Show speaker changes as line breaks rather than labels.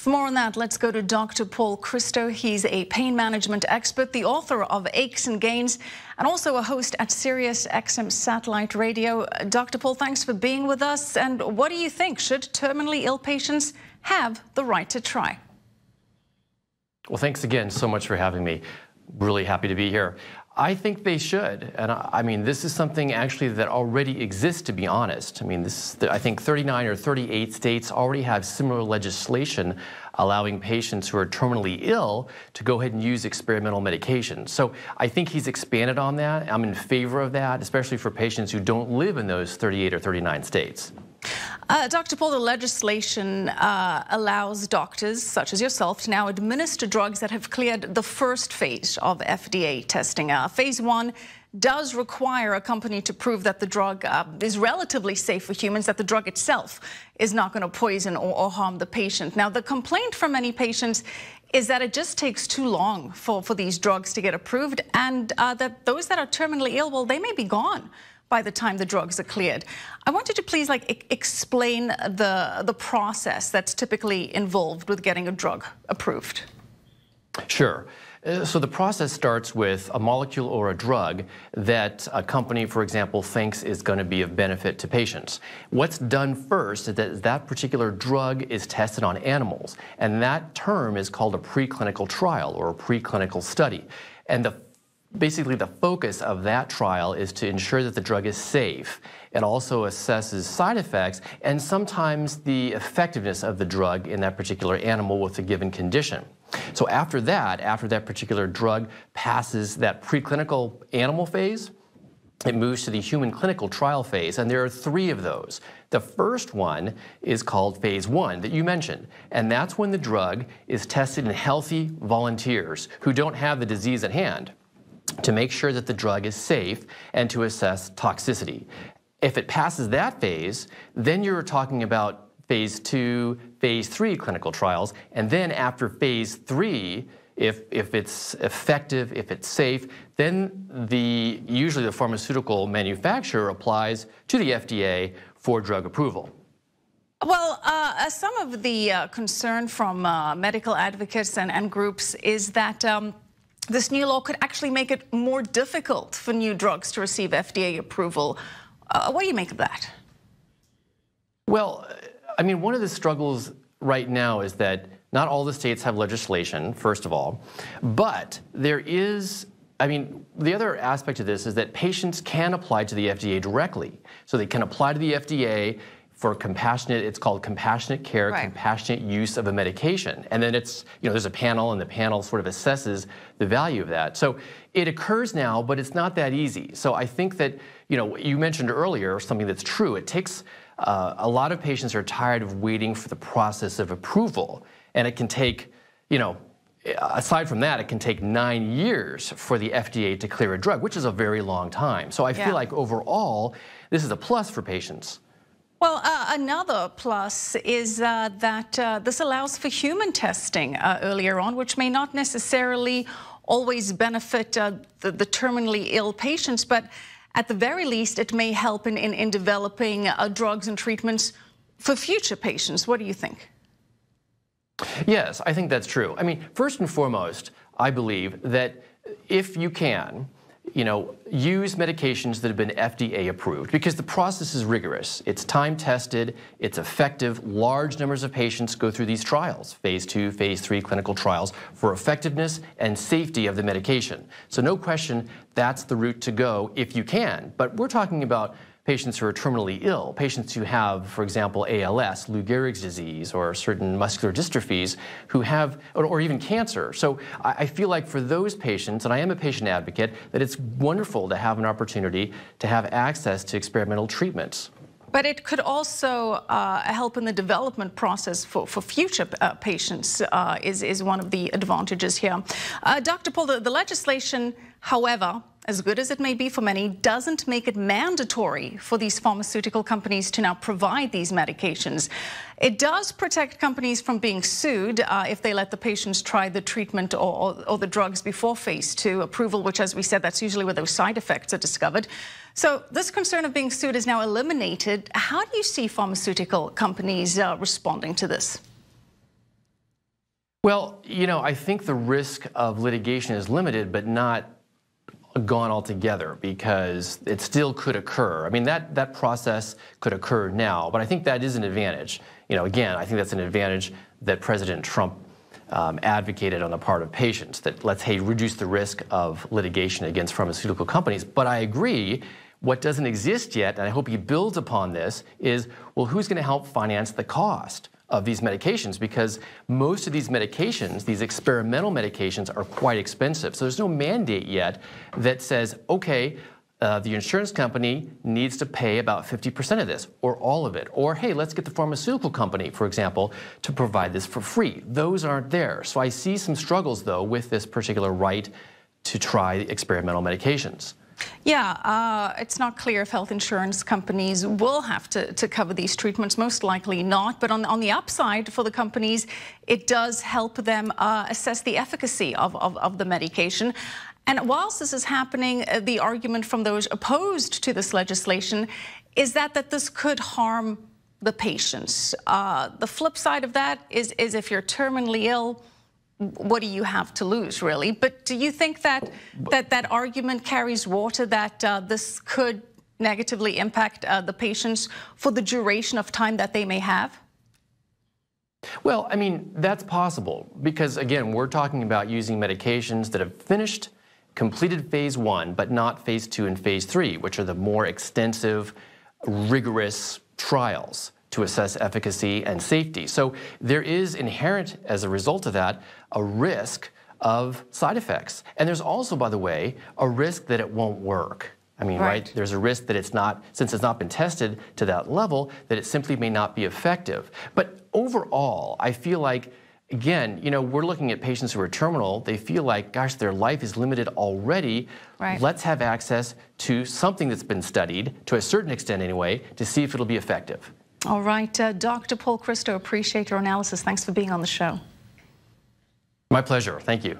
For more on that, let's go to Dr. Paul Christo. He's a pain management expert, the author of Aches and Gains, and also a host at Sirius XM Satellite Radio. Dr. Paul, thanks for being with us. And what do you think? Should terminally ill patients have the right to try?
Well, thanks again so much for having me. Really happy to be here. I think they should. And I mean, this is something actually that already exists, to be honest. I mean, I think 39 or 38 states already have similar legislation allowing patients who are terminally ill to go ahead and use experimental medications. So I think he's expanded on that. I'm in favor of that, especially for patients who don't live in those 38 or 39 states.
Dr. Paul, the legislation allows doctors, such as yourself, to now administer drugs that have cleared the first phase of FDA testing. Phase 1 does require a company to prove that the drug is relatively safe for humans, that the drug itself is not going to poison or harm the patient. Now, the complaint from many patients is that it just takes too long for these drugs to get approved, and that those that are terminally ill, well, they may be gone by the time the drugs are cleared. I wanted to please explain the process that's typically involved with getting a drug approved.
Sure. So the process starts with a molecule or a drug that a company, for example, thinks is going to be of benefit to patients. What's done first is that that particular drug is tested on animals, and that term is called a preclinical trial or a preclinical study. And basically, the focus of that trial is to ensure that the drug is safe. It also assesses side effects and sometimes the effectiveness of the drug in that particular animal with a given condition. So after that particular drug passes that preclinical animal phase, it moves to the human clinical trial phase, and there are 3 of those. The first one is called phase 1 that you mentioned, and that's when the drug is tested in healthy volunteers who don't have the disease at hand, to make sure that the drug is safe and to assess toxicity. If it passes that phase, then you're talking about phase 2, phase 3 clinical trials, and then after phase 3, if it's effective, if it's safe, then usually the pharmaceutical manufacturer applies to the FDA for drug approval.
Well, some of the concern from medical advocates and groups is that this new law could actually make it more difficult for new drugs to receive FDA approval. What do you make of that?
Well, I mean, one of the struggles right now is that not all the states have legislation, first of all, but there is, I mean, the other aspect of this is that patients can apply to the FDA directly. So they can apply to the FDA for it's called compassionate care, right. Compassionate use of a medication. And then there's a panel, and the panel sort of assesses the value of that. So it occurs now, but it's not that easy. So I think that, you mentioned earlier something that's true. It takes, a lot of patients are tired of waiting for the process of approval. And it can take, aside from that, it can take 9 years for the FDA to clear a drug, which is a very long time. So I feel like overall, this is a plus for patients.
Well, another plus is that this allows for human testing earlier on, which may not necessarily always benefit the terminally ill patients, but at the very least, it may help in developing drugs and treatments for future patients. What do you think?
Yes, I think that's true. I mean, first and foremost, I believe that if you can, use medications that have been FDA approved, because the process is rigorous. It's time tested, it's effective. Large numbers of patients go through these trials, phase 2, phase 3 clinical trials, for effectiveness and safety of the medication. So no question, that's the route to go if you can. But we're talking about patients who are terminally ill, patients who have, for example, ALS, Lou Gehrig's disease, or certain muscular dystrophies, who have, or even cancer. So I feel like for those patients, and I am a patient advocate, that it's wonderful to have an opportunity to have access to experimental treatments.
But it could also help in the development process for future patients is one of the advantages here. Dr. Paul, the legislation, however, as good as it may be for many, doesn't make it mandatory for these pharmaceutical companies to now provide these medications. It does protect companies from being sued if they let the patients try the treatment or the drugs before phase 2 approval, which, as we said, that's usually where those side effects are discovered. So this concern of being sued is now eliminated. How do you see pharmaceutical companies responding to this?
Well, I think the risk of litigation is limited, but not gone altogether, because it still could occur. I mean, that process could occur now, but I think that is an advantage. Again, I think that's an advantage that President Trump advocated on the part of patients, that let's, hey, reduce the risk of litigation against pharmaceutical companies. But I agree, what doesn't exist yet, and I hope he builds upon this, is, well, who's going to help finance the cost of these medications? Because most of these medications, these experimental medications, are quite expensive. So there's no mandate yet that says, okay, the insurance company needs to pay about 50% of this, or all of it. Or, hey, let's get the pharmaceutical company, for example, to provide this for free. Those aren't there. So I see some struggles, though, with this particular right to try experimental medications.
Yeah, it's not clear if health insurance companies will have to cover these treatments. Most likely not. But on the upside for the companies, it does help them assess the efficacy of the medication. And whilst this is happening, the argument from those opposed to this legislation is that this could harm the patients. The flip side of that is if you're terminally ill, what do you have to lose, really? But do you think that argument carries water, that this could negatively impact the patients for the duration of time that they may have?
Well, I mean, that's possible, because, again, we're talking about using medications that have completed phase 1, but not phase 2 and phase 3, which are the more extensive, rigorous trials to assess efficacy and safety. So there is inherent, as a result of that, a risk of side effects. And there's also, by the way, a risk that it won't work. I mean, right? There's a risk that it's not, since it's not been tested to that level, that it simply may not be effective. But overall, I feel like, again, we're looking at patients who are terminal. They feel like, gosh, their life is limited already. Right. Let's have access to something that's been studied, to a certain extent anyway, to see if it'll be effective.
All right, Dr. Paul Christo, appreciate your analysis. Thanks for being on the show.
My pleasure. Thank you.